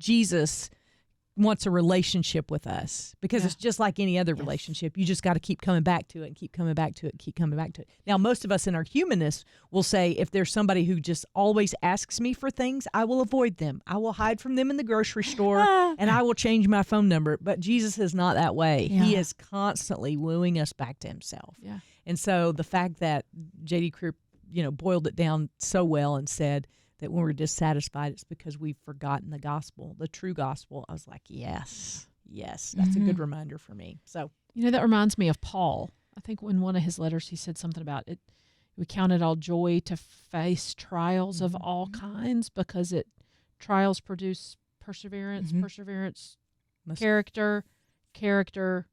Jesus wants a relationship with us, because it's just like any other relationship. You just got to keep coming back to it and keep coming back to it and keep coming back to it. Now, most of us in our humanness will say, if there's somebody who just always asks me for things, I will avoid them. I will hide from them in the grocery store and I will change my phone number. But Jesus is not that way. Yeah. He is constantly wooing us back to himself. Yeah. And so the fact that J.D. Creer, boiled it down so well and said that when we're dissatisfied, it's because we've forgotten the gospel, the true gospel. I was like, yes, that's a good reminder for me. So, that reminds me of Paul. I think in one of his letters, he said something about it. We count it all joy to face trials of all kinds, because trials produce perseverance, perseverance, character,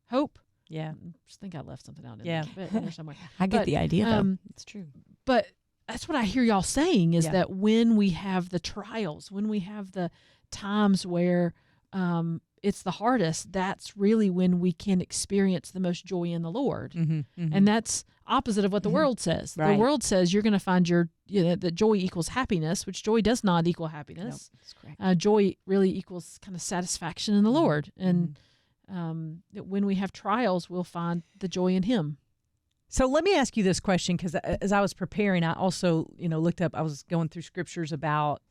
hope. Yeah. I just think I left something out in there somewhere. I get the idea, though. It's true. But that's what I hear y'all saying, is that when we have the trials, when we have the times where it's the hardest, that's really when we can experience the most joy in the Lord. And that's opposite of what the world says. Right. The world says you're going to find that joy equals happiness, which joy does not equal happiness. No, that's correct. Joy really equals kind of satisfaction in the Lord. And that when we have trials, we'll find the joy in Him. So let me ask you this question, because as I was preparing, I also, looked up, I was going through scriptures about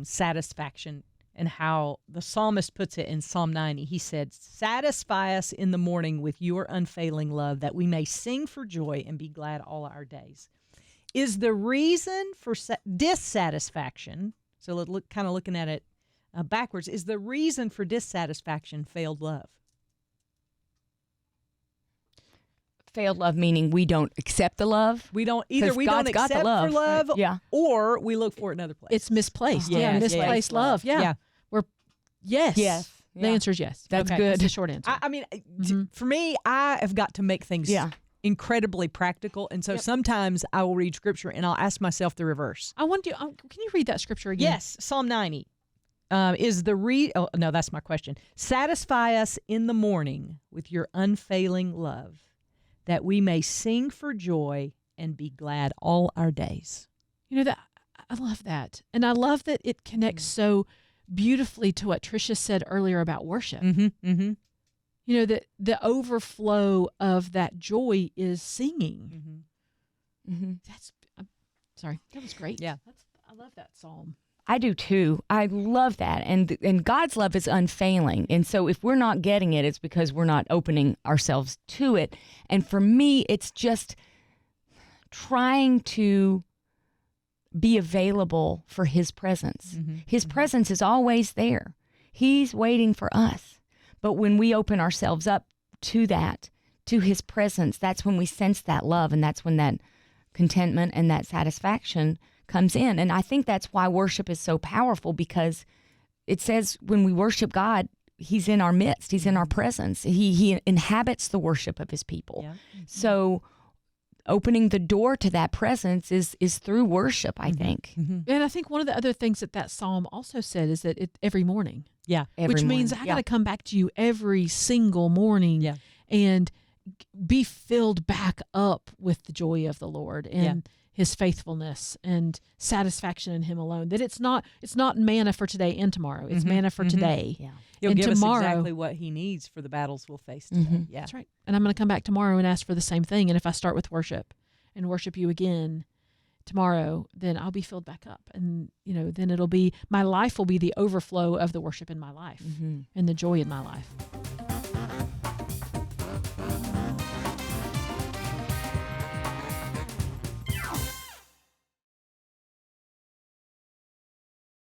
satisfaction and how the psalmist puts it in Psalm 90. He said, satisfy us in the morning with your unfailing love, that we may sing for joy and be glad all our days. Is the reason for dissatisfaction, so looking at it backwards, is the reason for dissatisfaction failed love? Failed love meaning we don't accept the love. We don't either. We God's don't got the accept love. for love, Yeah. or we look for it in other places. It's misplaced. Yes, Misplaced love. Yeah. Yes. Yes. The answer is yes. That's Okay. good. That's the short answer. I mean, for me, I have got to make things incredibly practical, and so sometimes I will read scripture and I'll ask myself the reverse. I want to. Can you read that scripture again? Yes, Psalm 90 is the Oh no, that's my question. Satisfy us in the morning with your unfailing love, that we may sing for joy and be glad all our days. That I love that, and I love that it connects so beautifully to what Tricia said earlier about worship. That the overflow of that joy is singing. That's sorry, that was great. Yeah, I love that psalm. I do too. I love that. And God's love is unfailing. And so if we're not getting it, it's because we're not opening ourselves to it. And for me, it's just trying to be available for His presence. His presence is always there. He's waiting for us. But when we open ourselves up to that, to His presence, that's when we sense that love, and that's when that contentment and that satisfaction comes in. And I think that's why worship is so powerful, because it says when we worship God, He's in our midst. He's in our presence. He inhabits the worship of His people. Yeah. So opening the door to that presence is through worship, I think. And I think one of the other things that psalm also said is that every morning. Yeah. Which means I got to come back to you every single morning and be filled back up with the joy of the Lord and His faithfulness and satisfaction in Him alone. That it's not manna for today and tomorrow. It's manna for today. Yeah. He'll give us exactly what He needs for the battles we'll face today. Yeah. That's right. And I'm going to come back tomorrow and ask for the same thing. And if I start with worship and worship you again tomorrow, then I'll be filled back up. And, then my life will be the overflow of the worship in my life and the joy in my life.